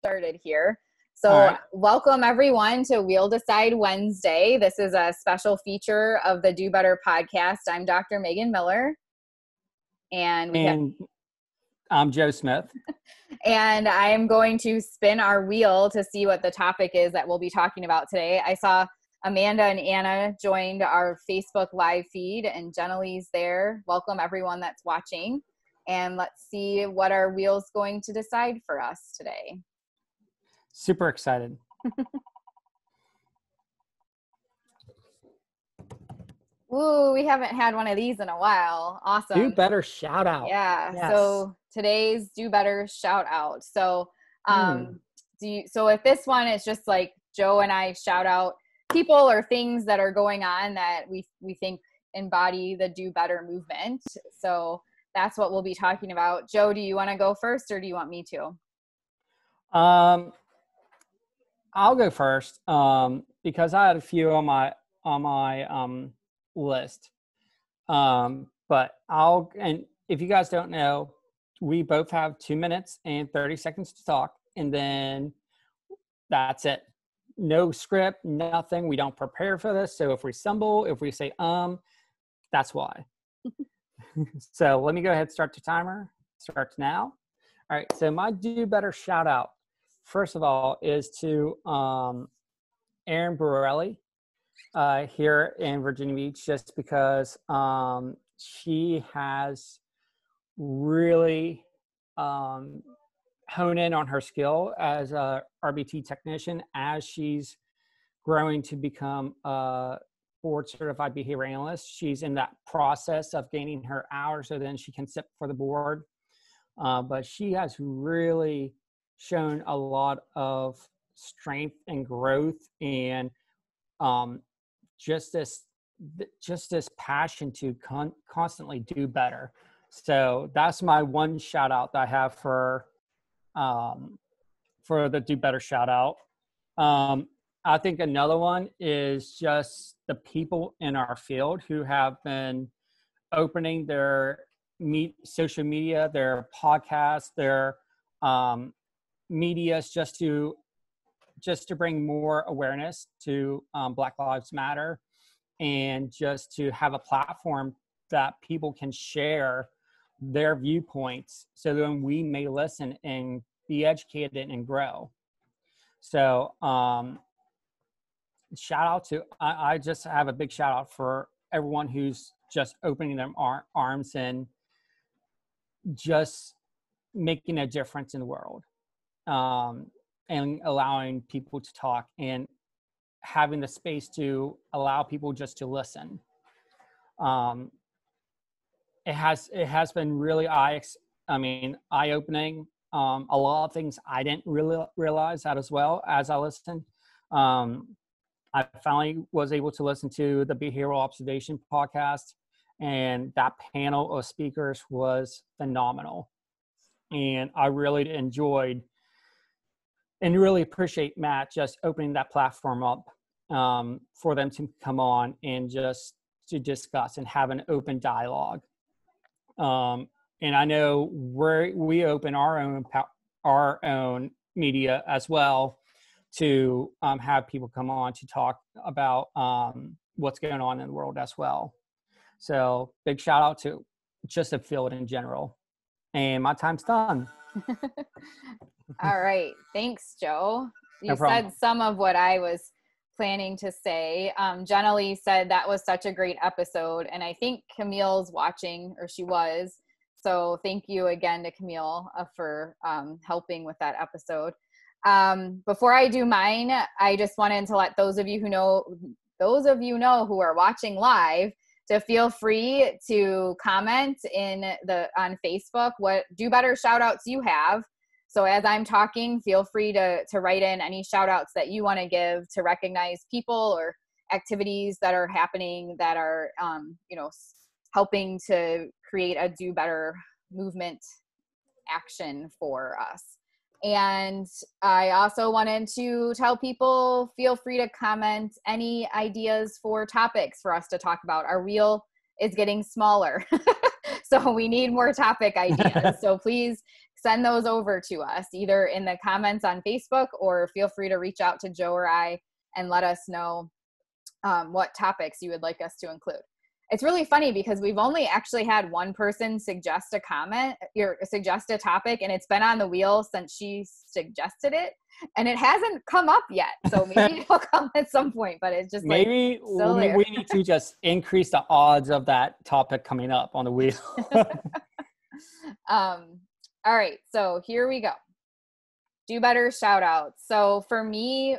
started here. All So right. welcome everyone to We'll Decide Wednesday. This is a special feature of the Do Better podcast. I'm Dr. Megan Miller. And I'm Joe Smith. And I am going to spin our wheel to see what the topic is that we'll be talking about today. I saw Amanda and Anna joined our Facebook live feed, and Jenna-Lee's there. Welcome everyone that's watching. And let's see what our wheel's going to decide for us today. Super excited. Ooh, we haven't had one of these in a while. Awesome. Do better shout out. Yeah. Yes. So today's Do Better shout out. So, so if this one is just like Joe and I shout out people or things that are going on that we think embody the Do Better movement. So that's what we'll be talking about. Joe, do you want to go first or do you want me to? I'll go first because I had a few on my list. But and if you guys don't know, we both have 2 minutes and 30 seconds to talk, and then that's it. No script, nothing. We don't prepare for this. So if we stumble, if we say that's why. So let me go ahead and start the timer. Starts now. All right. So my Do Better shout out, first of all, is to Erin Borelli here in Virginia Beach, just because she has really honed in on her skill as a RBT technician as she's growing to become a board certified behavior analyst. She's in that process of gaining her hours so then she can sit for the board. But she has really shown a lot of strength and growth and just this passion to constantly do better. So that's my one shout out that I have for the Do Better shout out. I think another one is just the people in our field who have been opening their social media, their podcasts, their medias just to bring more awareness to Black Lives Matter, and just to have a platform that people can share their viewpoints so then we may listen and be educated and grow. So shout out to, I just have a big shout out for everyone who's just opening their arms and just making a difference in the world, and allowing people to talk and having the space to allow people just to listen. It has been really eye-opening. A lot of things I didn't really realize that as well as I listened. I finally was able to listen to the Behavioral Observation podcast, and that panel of speakers was phenomenal. And I really enjoyed and really appreciate Matt just opening that platform up for them to come on and just to discuss and have an open dialogue. And I know we open our own media as well to have people come on to talk about what's going on in the world as well. So big shout out to just the field in general. And my time's done. All right. Thanks, Joe. You No said some of what I was planning to say. Jenna-Lee said that was such a great episode. And I think Camille's watching, or she was. So thank you again to Camille for helping with that episode. Before I do mine, I just wanted to let those of you know who are watching live to feel free to comment on Facebook what Do Better shout outs you have. So as I'm talking, feel free to write in any shout outs that you want to give to recognize people or activities that are happening that are, helping to create a Do Better movement action for us. And I also wanted to tell people, feel free to comment any ideas for topics for us to talk about. Our wheel is getting smaller, so we need more topic ideas. So please send those over to us either in the comments on Facebook, or feel free to reach out to Joe or I and let us know what topics you would like us to include. It's really funny because we've only actually had one person suggest a topic, and it's been on the wheel since she suggested it, and it hasn't come up yet. So maybe it'll come at some point, but it's just maybe we need to just increase the odds of that topic coming up on the wheel. All right, so here we go. Do better shout outs. So for me,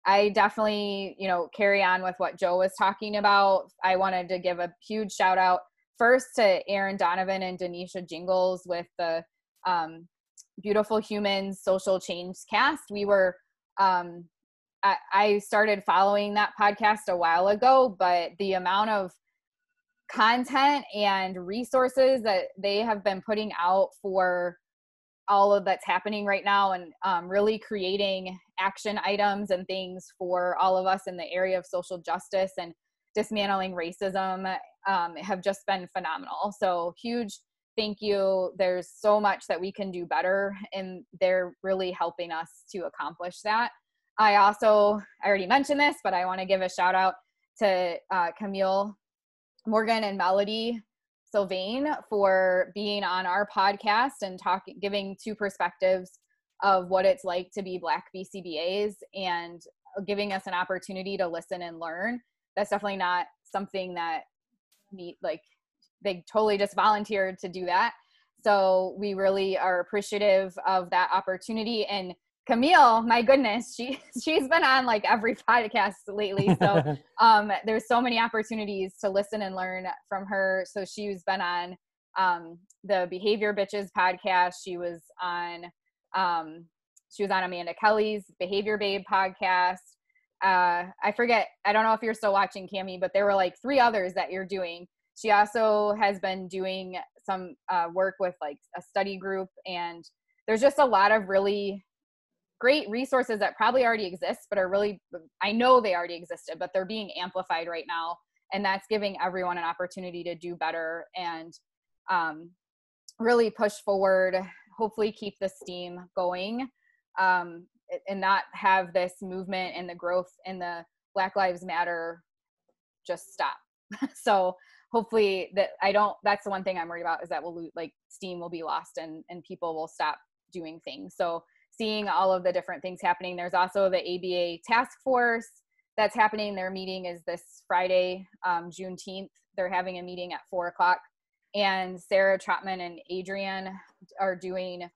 I definitely, carry on with what Joe was talking about. I wanted to give a huge shout out first to Aaron Donovan and Denisha Jingles with the Beautiful Humans Social Change Cast. We were, I started following that podcast a while ago, but the amount of content and resources that they have been putting out for all of that's happening right now, and really creating action items and things for all of us in the area of social justice and dismantling racism have just been phenomenal. So huge thank you. There's so much that we can do better, and they're really helping us to accomplish that. I already mentioned this, but I want to give a shout out to Camille, Morgan, and Melody Sylvain for being on our podcast and giving two perspectives of what it's like to be Black BCBAs and giving us an opportunity to listen and learn. That's definitely not something that they totally just volunteered to do that. So we really are appreciative of that opportunity. And Camille, my goodness, she's been on like every podcast lately. So there's so many opportunities to listen and learn from her. So she's been on the Behavior Bitches podcast. She was on Amanda Kelly's Behavior Babe podcast. I forget, I don't know if you're still watching, Cami, but there were like 3 others that you're doing. She also has been doing some work with like a study group, and there's just a lot of really great resources that probably already exist, but I know they already existed, but they're being amplified right now. And that's giving everyone an opportunity to do better and really push forward, hopefully keep the steam going, and not have this movement and the growth in the Black Lives Matter just stop. So hopefully that's the one thing I'm worried about, is that steam will be lost and people will stop doing things. So seeing all of the different things happening. There's also the ABA task force that's happening. Their meeting is this Friday, Juneteenth. They're having a meeting at 4:00, and Sarah Trotman and Adrian are doing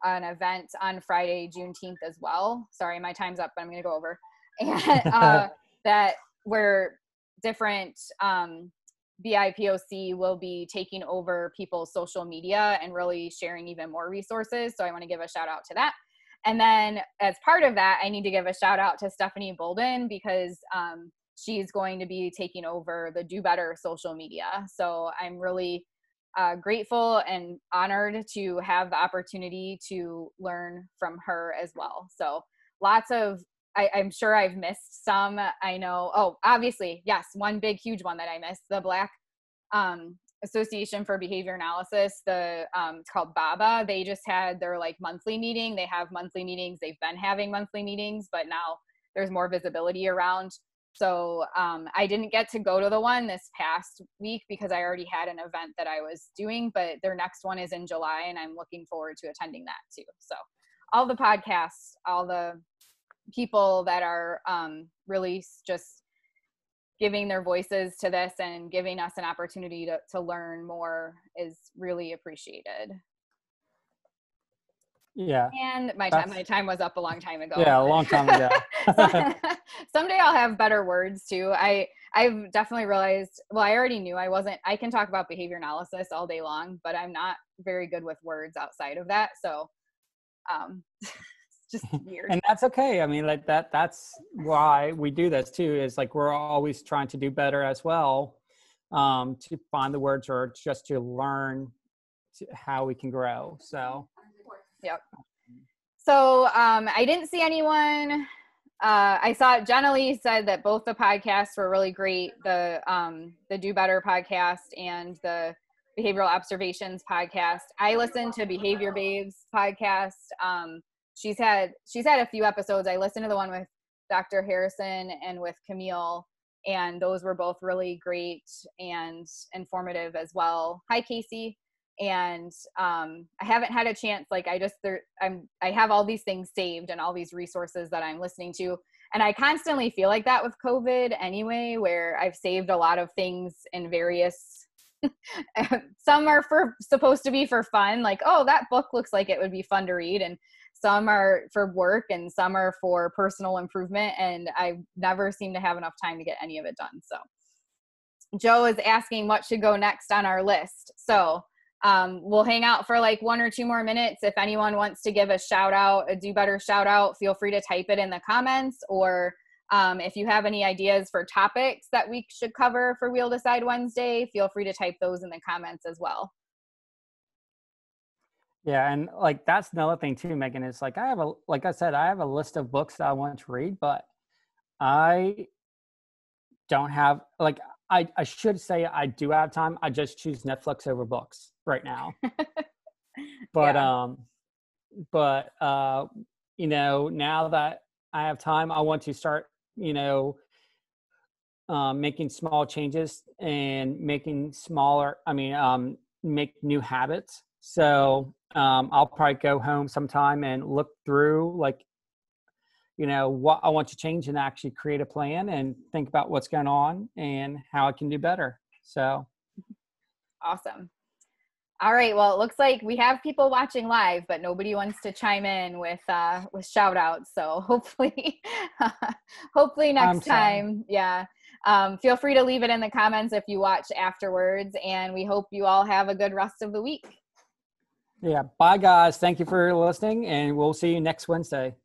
an event on Friday, Juneteenth as well. Sorry, my time's up, but I'm going to go over. And that where different BIPOC will be taking over people's social media and really sharing even more resources. So I want to give a shout out to that. And then as part of that, I need to give a shout out to Stephanie Bolden, because she's going to be taking over the Do Better social media. So I'm really grateful and honored to have the opportunity to learn from her as well. So lots of, I'm sure I've missed some. I know, obviously, yes, one big, huge one that I missed, the Black Association for Behavior Analysis, it's called BABA. They just had their monthly meeting. They have monthly meetings. They've been having monthly meetings, but now there's more visibility around. So I didn't get to go to the one this past week because I already had an event that I was doing, but their next one is in July, and I'm looking forward to attending that too. So all the podcasts, all the people that are really just giving their voices to this and giving us an opportunity to learn more is really appreciated. Yeah. And my time was up a long time ago. Yeah, a long time ago. Someday I'll have better words too. I've definitely realized, I already knew I can talk about behavior analysis all day long, but I'm not very good with words outside of that. So it's just weird. And that's okay. I mean, that's why we do this too, is we're always trying to do better as well, to find the words or just to learn how we can grow. So yep. So I didn't see anyone. I saw Jenna Lee said that both the podcasts were really great. The Do Better podcast and the Behavioral Observations podcast. I listen to Behavior Babes podcast. She's had a few episodes. I listened to the one with Dr. Harrison and with Camille, and those were both really great and informative as well. Hi, Casey. And I haven't had a chance, like I have all these things saved and all these resources that I'm listening to. And I constantly feel like that with COVID anyway, where I've saved a lot of things in various, some are supposed to be for fun, like, oh, that book looks like it would be fun to read. And some are for work and some are for personal improvement. And I never seem to have enough time to get any of it done. So Joe is asking what should go next on our list. So we'll hang out for like 1 or 2 more minutes. If anyone wants to give a shout out, a do better shout out, feel free to type it in the comments, or if you have any ideas for topics that we should cover for We'll Decide Wednesday, feel free to type those in the comments as well. Yeah, and like that's another thing too, Megan, is like I have a list of books that I want to read, but I don't have, like, I should say I do have time. I just choose Netflix over books right now. But you know, now that I have time, I want to start, you know, making small changes and making make new habits. So I'll probably go home sometime and look through, like, you know, what I want to change and actually create a plan and think about what's going on and how I can do better. So. Awesome. All right. Well, it looks like we have people watching live, but nobody wants to chime in with shout outs. So hopefully, hopefully next time. Yeah. Feel free to leave it in the comments if you watch afterwards, and we hope you all have a good rest of the week. Yeah. Bye guys. Thank you for listening, and we'll see you next Wednesday.